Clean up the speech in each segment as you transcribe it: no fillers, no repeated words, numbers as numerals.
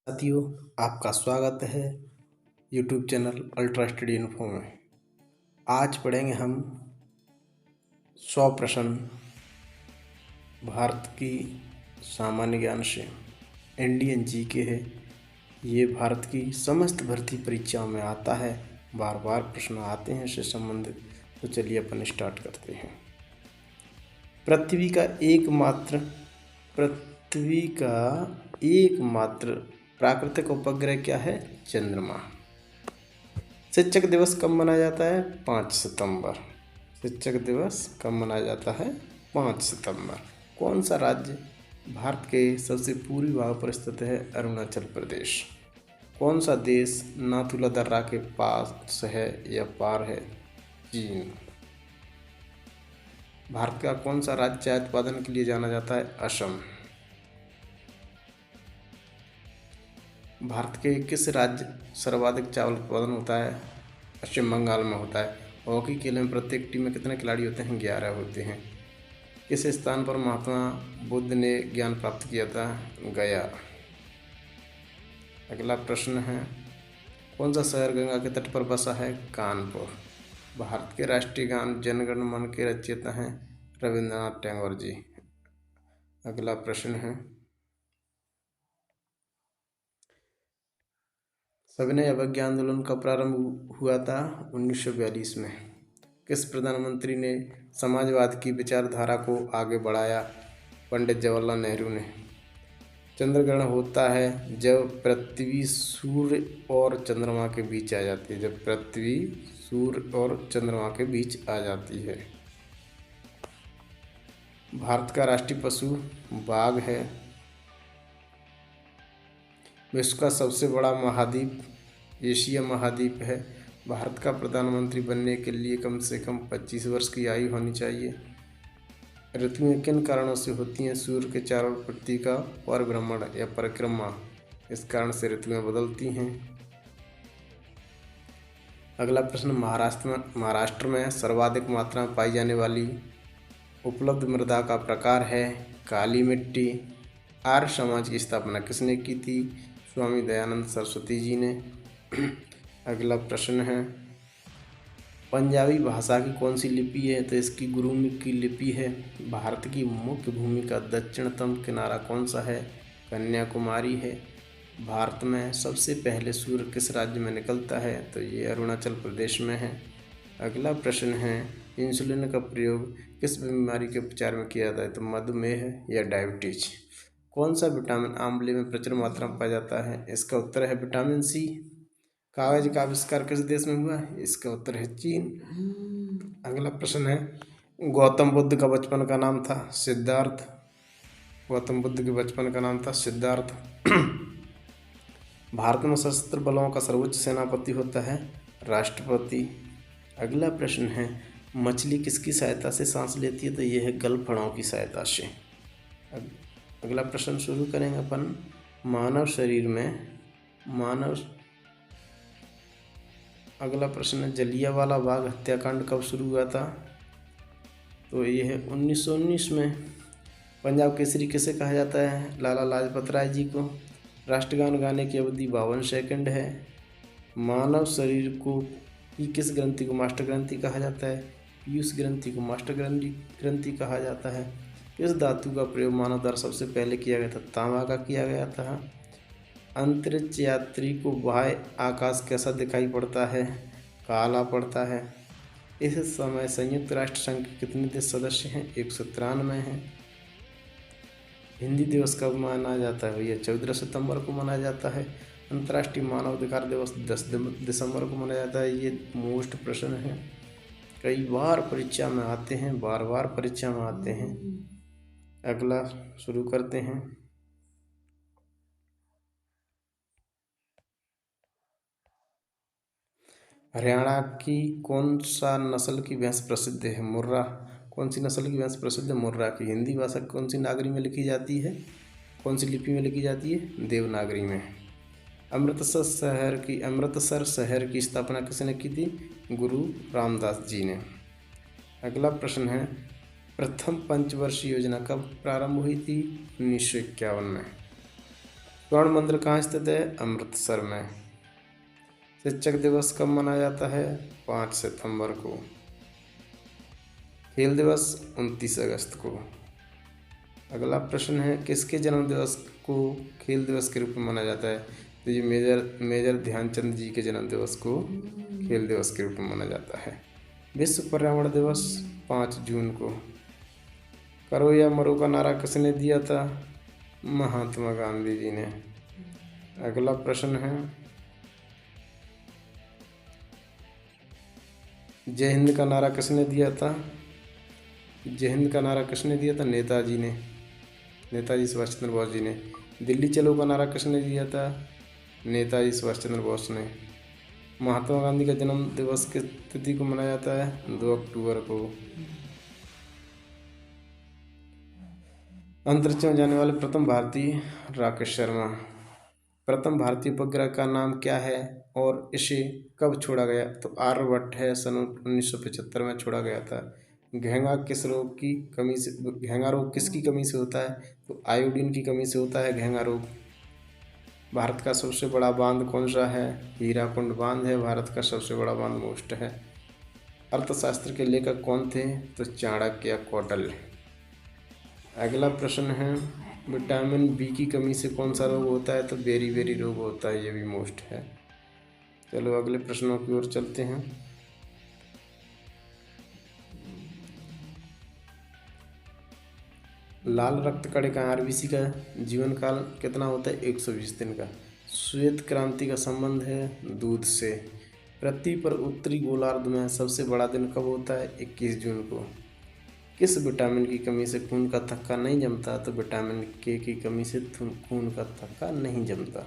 साथियों, आपका स्वागत है YouTube channel ultra study info में। आज पढ़ेंगे हम 100 प्रश्न भारत की सामान्य ज्ञान से। इंडियन जीके है, ये भारत की समस्त भर्ती परीक्षाओं में आता है, बार बार प्रश्न आते हैं इससे संबंधित। तो चलिए अपन स्टार्ट करते हैं। पृथ्वी का एकमात्र प्राकृतिक उपग्रह क्या है? चंद्रमा। शिक्षक दिवस कब मनाया जाता है? 5 सितंबर। शिक्षक दिवस कब मनाया जाता है? 5 सितंबर। कौन सा राज्य भारत के सबसे पूर्वी भाग पर स्थित है? अरुणाचल प्रदेश। कौन सा देश नाथुला दर्रा के पास है या पार है? चीन। भारत का कौन सा राज्य चाय उत्पादन के लिए जाना जाता है? असम। भारत के किस राज्य सर्वाधिक चावल उत्पादन होता है? पश्चिम बंगाल में होता है। हॉकी खेल में प्रत्येक टीम में कितने खिलाड़ी होते हैं? 11 होते हैं। किस स्थान पर महात्मा बुद्ध ने ज्ञान प्राप्त किया था? गया। अगला प्रश्न है, कौन सा शहर गंगा के तट पर बसा है? कानपुर। भारत के राष्ट्रीय गान जन गण मन के रचयिता हैं रविंद्रनाथ टैगोर जी। अगला प्रश्न है, सविनय अवज्ञा आंदोलन का प्रारंभ हुआ था? 1942 में। किस प्रधानमंत्री ने समाजवाद की विचारधारा को आगे बढ़ाया? पंडित जवाहरलाल नेहरू ने। चंद्रग्रहण होता है जब पृथ्वी सूर्य और चंद्रमा के बीच आ जाती है। जब पृथ्वी सूर्य और चंद्रमा के बीच आ जाती है। भारत का राष्ट्रीय पशु बाघ है। विश्व का सबसे बड़ा महाद्वीप एशिया महाद्वीप है। भारत का प्रधानमंत्री बनने के लिए कम से कम 25 वर्ष की आयु होनी चाहिए। ऋतुएं किन कारणों से होती हैं? सूर्य के चारों ओर पृथ्वी का परिभ्रमण या परिक्रमा, इस कारण से ऋतुएं बदलती हैं। अगला प्रश्न, महाराष्ट्र में सर्वाधिक मात्रा में पाई जाने वाली उपलब्ध मृदा का प्रकार है? काली मिट्टी। आर्य समाज की स्थापना किसने की थी? स्वामी दयानंद सरस्वती जी ने। अगला प्रश्न है, पंजाबी भाषा की कौन सी लिपि है? तो इसकी गुरुमुखी लिपि है। भारत की मुख्य भूमि का दक्षिणतम किनारा कौन सा है? कन्याकुमारी है। भारत में सबसे पहले सूर्य किस राज्य में निकलता है? तो ये अरुणाचल प्रदेश में है। अगला प्रश्न है, इंसुलिन का प्रयोग किस बीमारी के उपचार में किया जाता है? तो मधुमेह या डायबिटीज। कौन सा विटामिन आंवले में प्रचुर मात्रा में पाया जाता है? इसका उत्तर है विटामिन सी। कागज का आविष्कार किस देश में हुआ? इसका उत्तर है चीन। अगला प्रश्न है, गौतम बुद्ध का बचपन का नाम था? सिद्धार्थ। गौतम बुद्ध के बचपन का नाम था सिद्धार्थ। भारत में सशस्त्र बलों का सर्वोच्च सेनापति होता है? राष्ट्रपति। अगला प्रश्न है, मछली किसकी सहायता से सांस लेती है? तो यह है गलफड़ों की सहायता से। अगला प्रश्न शुरू करेंगे अपन, मानव शरीर में अगला प्रश्न है, जलियांवाला बाग हत्याकांड कब शुरू हुआ था? तो ये है 1919 में। पंजाब केसरी किसे कहा जाता है? लाला लाजपत राय जी को। राष्ट्रगान गाने की अवधि 52 सेकंड है। मानव शरीर को की किस ग्रंथि को मास्टर ग्रंथि कहा जाता है? पीयूष ग्रंथि को मास्टर ग्रंथि कहा जाता है। किस धातु का प्रयोग मानव द्वारा सबसे पहले किया गया था? तांबा का किया गया था। अंतरिक्ष यात्री को बाह्य आकाश कैसा दिखाई पड़ता है? काला पड़ता है। इस समय संयुक्त राष्ट्र संघ के कितने देश सदस्य हैं? 193 हैं। हिंदी दिवस कब मनाया जाता है? भैया 14 सितंबर को मनाया जाता है। अंतर्राष्ट्रीय मानव अधिकार दिवस 10 दिसंबर को मनाया जाता है। ये मोस्ट प्रश्न है, कई बार परीक्षा में आते हैं, बार बार परीक्षा में आते हैं। अगला शुरू करते हैं। हरियाणा की कौन सा नस्ल की भैंस प्रसिद्ध है? मुर्रा। कौन सी नस्ल की भैंस प्रसिद्ध है? मुर्रा की। हिंदी भाषा कौन सी नागरी में लिखी जाती है? कौन सी लिपि में लिखी जाती है? देवनागरी में। अमृतसर शहर की स्थापना किसने की थी? गुरु रामदास जी ने। अगला प्रश्न है, प्रथम पंचवर्षीय योजना कब प्रारंभ हुई थी? 1951 में। स्वर्ण मंदिर कहाँ स्थित है? अमृतसर में। शिक्षक दिवस कब मनाया जाता है? 5 सितंबर को। खेल दिवस 29 अगस्त को। अगला प्रश्न है, किसके जन्म दिवस को खेल दिवस के रूप में मनाया जाता है? तो ये मेजर ध्यानचंद जी के जन्म दिवस को खेल दिवस के रूप में माना जाता है। विश्व पर्यावरण दिवस 5 जून को। करो या मरो का नारा किसने दिया था? महात्मा गांधी जी ने। अगला प्रश्न है, जय हिंद का नारा किसने दिया था? जय हिंद का नारा किसने दिया था? नेताजी ने, नेताजी सुभाष चंद्र बोस जी ने। दिल्ली चलो का नारा किसने दिया था? नेताजी सुभाष चंद्र बोस ने। महात्मा गांधी का जन्म दिवस किस तिथि को मनाया जाता है? 2 अक्टूबर को। अंतरिक्ष में जाने वाले प्रथम भारतीय? राकेश शर्मा। प्रथम भारतीय उपग्रह का नाम क्या है और इसे कब छोड़ा गया? तो आर्यभट्ट है, सन 1975 में छोड़ा गया था। घेंगा किस रोग की कमी से, घेंगा रोग किसकी कमी से होता है? तो आयोडीन की कमी से होता है घेंगा रोग। भारत का सबसे बड़ा बांध कौन सा है? हीराकुंड बांध है भारत का सबसे बड़ा बांध, मोस्ट है। अर्थशास्त्र के लेखक कौन थे? तो चाणक्य, कौटिल्य। अगला प्रश्न है, विटामिन बी की कमी से कौन सा रोग होता है? तो बेरी रोग होता है, ये भी मोस्ट है। चलो अगले प्रश्नों की ओर चलते हैं। लाल रक्त कणिका आरबीसी का जीवन काल कितना होता है? 120 दिन का। श्वेत क्रांति का संबंध है दूध से। पृथ्वी पर उत्तरी गोलार्ध में सबसे बड़ा दिन कब होता है? 21 जून को। किस विटामिन की कमी से खून का थक्का नहीं जमता? तो विटामिन के की कमी से खून का थक्का नहीं जमता।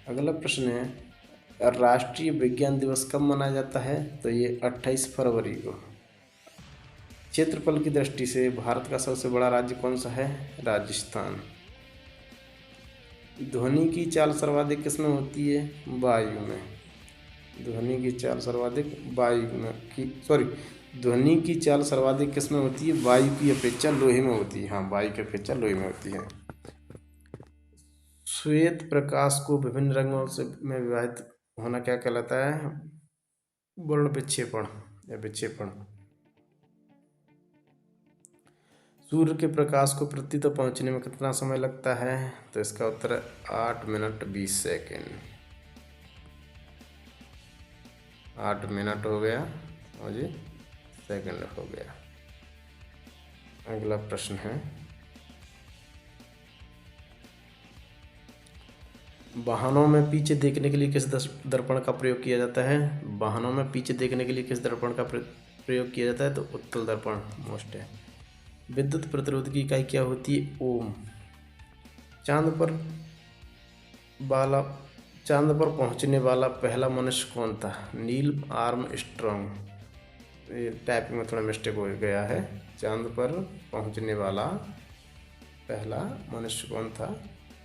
अगला प्रश्न है, राष्ट्रीय विज्ञान दिवस कब मनाया जाता है? तो ये 28 फरवरी को। क्षेत्रफल की दृष्टि से भारत का सबसे बड़ा राज्य कौन सा है? राजस्थान। ध्वनि की चाल सर्वाधिक किसमें होती है? वायु में। ध्वनि की चाल सर्वाधिक वायु में ध्वनि की चाल सर्वाधिक किसमें होती है? वायु की अपेक्षा लोहे में होती है। हाँ, वायु की अपेक्षा लोहे में होती है। श्वेत प्रकाश को विभिन्न रंगों से में विभाजित होना क्या कहलाता है? वर्ण विक्षेपण या विक्षेपण। सूर्य के प्रकाश को पृथ्वी तक पहुंचने में कितना समय लगता है? तो इसका उत्तर है 8 मिनट 20 सेकेंड। 8 मिनट हो गया और ये सेकंड हो गया। अगला प्रश्न है, वाहनों में पीछे देखने के लिए किस दर्पण का प्रयोग किया जाता है? वाहनों में पीछे देखने के लिए किस दर्पण का प्रयोग किया जाता है? तो उत्तल दर्पण मोस्ट है। विद्युत प्रतिरोध की इकाई क्या होती है? ओम। चांद पर पहुंचने वाला पहला मनुष्य कौन था? Neil Armstrong. ये टाइपिंग में थोड़ा मिस्टेक हो गया है। चांद पर पहुंचने वाला पहला मनुष्य कौन था?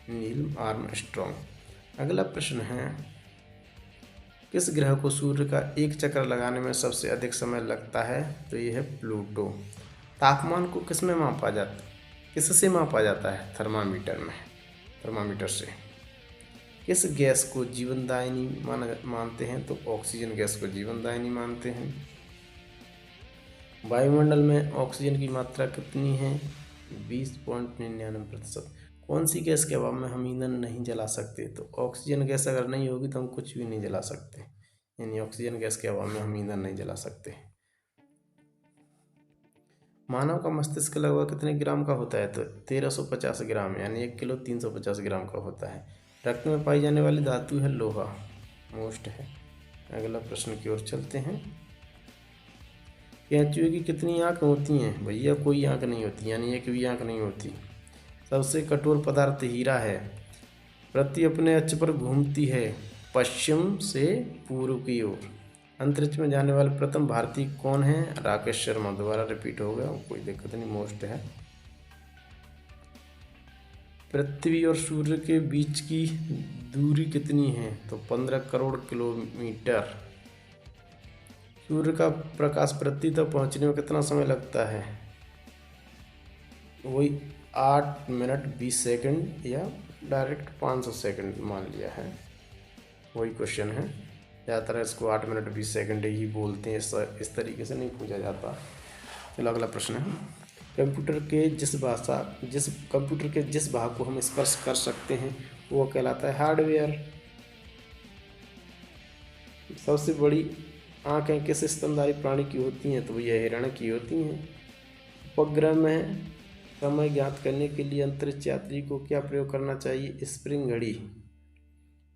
Neil Armstrong. अगला प्रश्न है, किस ग्रह को सूर्य का एक चक्कर लगाने में सबसे अधिक समय लगता है? तो यह है प्लूटो। तापमान को किससे मापा जाता है? थर्मामीटर से। किस गैस को जीवनदायिनी मानते हैं? तो ऑक्सीजन गैस को जीवनदायिनी मानते हैं। वायुमंडल में ऑक्सीजन की मात्रा कितनी है? 20.99%। कौन सी गैस के अभाव में हम ईंधन नहीं जला सकते? तो ऑक्सीजन गैस अगर नहीं होगी तो हम कुछ भी नहीं जला सकते, यानी ऑक्सीजन गैस के अभाव में हम ईंधन नहीं जला सकते। मानव का मस्तिष्क लगभग कितने ग्राम का होता है? तो 1350 ग्राम, यानी 1 किलो 350 ग्राम का होता है। रक्त में पाई जाने वाली धातु है लोहा, मोस्ट है। अगला प्रश्न की ओर चलते हैं। कैंचुए की कितनी आँख होती हैं? भैया कोई आँख नहीं होती, यानी एक भी आँख नहीं होती। सबसे कठोर पदार्थ हीरा है। पृथ्वी अपने अक्ष पर घूमती है पश्चिम से पूर्व की ओर। अंतरिक्ष में जाने वाले प्रथम भारतीय कौन है? राकेश शर्मा। दोबारा रिपीट हो गया, कोई दिक्कत नहीं, मोस्ट है। पृथ्वी और सूर्य के बीच की दूरी कितनी है? तो 15 करोड़ किलोमीटर। सूर्य का प्रकाश पृथ्वी तक पहुंचने में कितना समय लगता है? वही 8 मिनट 20 सेकंड या डायरेक्ट 500 सेकंड मान लिया है, वही क्वेश्चन है। ज़्यादातर इसको 8 मिनट 20 सेकंड ही बोलते हैं, इस तरीके से नहीं पूछा जाता। चलो अगला प्रश्न है, कंप्यूटर के जिस भाग को हम स्पर्श कर सकते हैं वो कहलाता है हार्डवेयर। सबसे बड़ी आँखें किस स्तनधारी प्राणी की होती हैं, तो वो यह हिरण की होती हैं। उपग्रह में समय ज्ञात करने के लिए अंतरिक्ष यात्री को क्या प्रयोग करना चाहिए, स्प्रिंग घड़ी।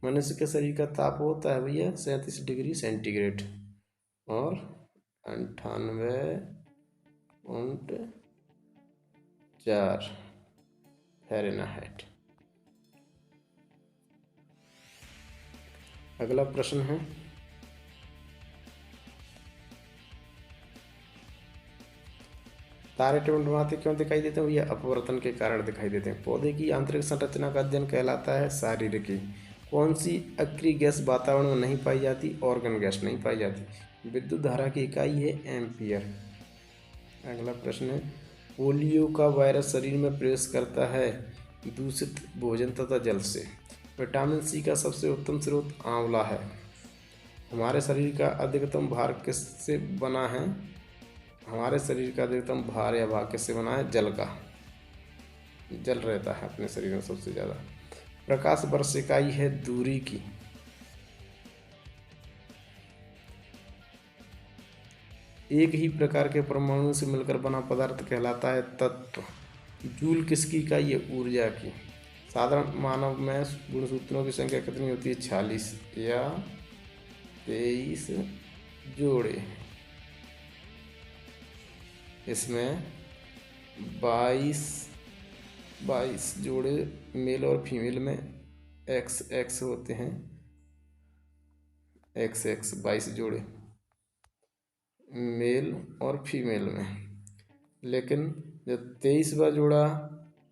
मनुष्य के शरीर का ताप होता है भैया 37 डिग्री सेंटीग्रेड और 98.4 फ़ारेनहाइट। अगला प्रश्न है, तारे टिमटिमाते क्यों दिखाई देते हैं, ये अपवर्तन के कारण दिखाई देते हैं। पौधे की आंतरिक संरचना का अध्ययन कहलाता है शारीरिकी। कौन सी अक्रिय गैस वातावरण में नहीं पाई जाती, ऑर्गन गैस नहीं पाई जाती। विद्युत धारा की इकाई है एम्पियर। अगला प्रश्न है, पोलियो का वायरस शरीर में प्रवेश करता है दूषित भोजन तथा जल से। विटामिन सी का सबसे उत्तम स्रोत आंवला है। हमारे शरीर का अधिकतम भार किससे बना है, हमारे शरीर का अधिकतम भार या भाग किससे बना है, जल का। जल रहता है अपने शरीर में सबसे ज़्यादा। प्रकाश वर्ष इकाई है दूरी की। एक ही प्रकार के परमाणु से मिलकर बना पदार्थ कहलाता है तत्व। जूल किसकी इकाई है, ऊर्जा की। साधारण मानव में गुणसूत्रों की संख्या कितनी होती है, 46 या 23 जोड़े। इसमें 22 जोड़े मेल और फीमेल में XX होते हैं, XX 22 जोड़े मेल और फीमेल में। लेकिन जब 23वां जोड़ा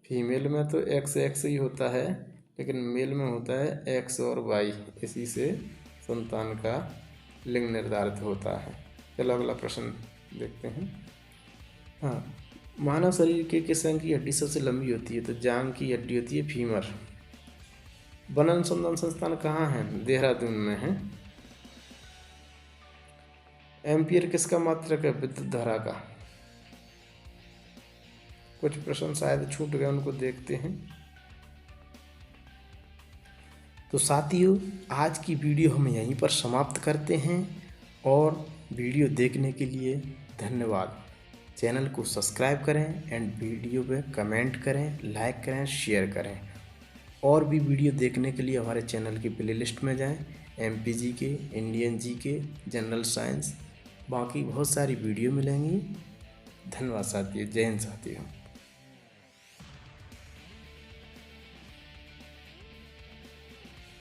फीमेल में तो XX ही होता है, लेकिन मेल में होता है X और Y। इसी से संतान का लिंग निर्धारित होता है। चलो अगला प्रश्न देखते हैं। हाँ, मानव शरीर के किस अंग की हड्डी सबसे लंबी होती है, तो जांघ की हड्डी होती है फीमर। वन अनुसंधान संस्थान कहाँ है, देहरादून में है। एम्पियर किसका मात्रक है, विद्युत धारा का। कुछ प्रश्न शायद छूट गए, उनको देखते हैं। तो साथियों, आज की वीडियो हम यहीं पर समाप्त करते हैं और वीडियो देखने के लिए धन्यवाद। चैनल को सब्सक्राइब करें एंड वीडियो पे कमेंट करें, लाइक करें, शेयर करें। और भी वीडियो देखने के लिए हमारे चैनल की प्लेलिस्ट में जाएं। MPG के, इंडियन GK, जनरल साइंस, बाकी बहुत सारी वीडियो मिलेंगी। धन्यवाद साथियों, जय हिंद साथियों।